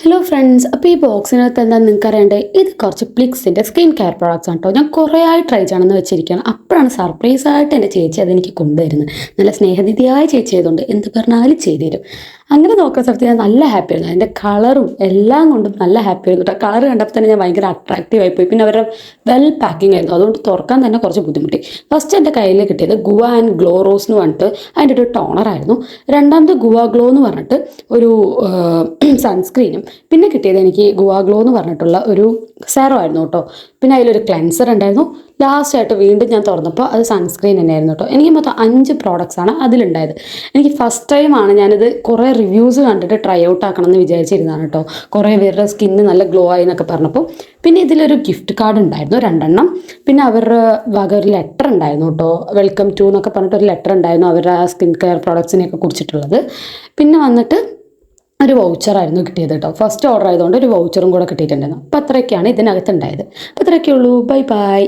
Hello friends, അപ്പോൾ ഈ ബോക്സിനകത്ത് എന്താ നിങ്ങൾക്ക് അറിയണ്ടേ, ഇത് കുറച്ച് പ്ലിക്സിൻ്റെ സ്കിൻ കെയർ പ്രോഡക്റ്റ്സ് ആണ് കേട്ടോ. ഞാൻ കുറേ ആയി ട്രൈ ചെയ്യണമെന്ന് വെച്ചിരിക്കുകയാണ്. അപ്പോഴാണ് സർപ്രൈസായിട്ട് എൻ്റെ ചേച്ചി അതെനിക്ക് കൊണ്ടുവരുന്നത്. നല്ല സ്നേഹനിധിയായ ചേച്ചി ആയതുകൊണ്ട് എന്ത് പറഞ്ഞാലും ചെയ്തു തരും. അങ്ങനെ നോക്കുന്ന സമയത്ത് ഞാൻ നല്ല ഹാപ്പി ആയിരുന്നു. അതിൻ്റെ കളറും എല്ലാം കൊണ്ടും നല്ല ഹാപ്പി ആയിരുന്നു കേട്ടോ. കളർ കണ്ടപ്പോൾ തന്നെ ഞാൻ ഭയങ്കര അട്രാക്റ്റീവ് ആയിപ്പോയി. പിന്നെ അവരുടെ വെൽ പാക്കിംഗ് ആയിരുന്നു, അതുകൊണ്ട് തുറക്കാൻ തന്നെ കുറച്ച് ബുദ്ധിമുട്ടി. ഫസ്റ്റ് എൻ്റെ കയ്യിൽ കിട്ടിയത് ഗുവ ആൻഡ് ഗ്ലോ റോസ് എന്ന് പറഞ്ഞിട്ട് അതിൻ്റെ ഒരു ടോണറായിരുന്നു. രണ്ടാമത് ഗുവ ഗ്ലോ എന്ന് പറഞ്ഞിട്ട് ഒരു സൺസ്ക്രീനും. പിന്നെ കിട്ടിയത് എനിക്ക് ഗുവ ഗ്ലോ എന്ന് പറഞ്ഞിട്ടുള്ള ഒരു സെറം ആയിരുന്നു കേട്ടോ. പിന്നെ അതിലൊരു ക്ലെൻസർ ഉണ്ടായിരുന്നു. ലാസ്റ്റായിട്ട് വീണ്ടും ഞാൻ തുറന്നപ്പോൾ അത് സൺസ്ക്രീൻ തന്നെയായിരുന്നു കേട്ടോ. എനിക്ക് മൊത്തം 5 പ്രോഡക്റ്റ്സ് ആണ് അതിലുണ്ടായത്. എനിക്ക് ഫസ്റ്റ് ടൈമാണ് ഞാനിത് കുറേ റിവ്യൂസ് കണ്ടിട്ട് ട്രൈ ഔട്ട് ആക്കണം എന്ന് വിചാരിച്ചിരുന്നതാണ് കേട്ടോ. കുറേ പേരുടെ സ്കിന്ന് നല്ല ഗ്ലോ ആയി എന്നൊക്കെ പറഞ്ഞപ്പോൾ. പിന്നെ ഇതിലൊരു ഗിഫ്റ്റ് കാർഡ് ഉണ്ടായിരുന്നു 2 പിന്നെ അവരുടെ വക ഒരു ലെറ്റർ ഉണ്ടായിരുന്നു കേട്ടോ. വെൽക്കം ടു എന്നൊക്കെ പറഞ്ഞിട്ട് ഒരു ലെറ്റർ ഉണ്ടായിരുന്നു അവരുടെ സ്കിൻ കെയർ പ്രോഡക്ട്സിനെയൊക്കെ കുറിച്ചിട്ടുള്ളത്. പിന്നെ വന്നിട്ട് ഒരു വൗച്ചറായിരുന്നു കിട്ടിയത് കേട്ടോ. ഫസ്റ്റ് ഓർഡർ ആയതുകൊണ്ട് ഒരു വൗച്ചറും കൂടെ കിട്ടിയിട്ടുണ്ടായിരുന്നു. അപ്പോൾ അത്രയൊക്കെയാണ് ഇതിനകത്ത് ഉണ്ടായത്. അപ്പോൾ അത്രയൊക്കെ ഉള്ളൂ. Bye bye.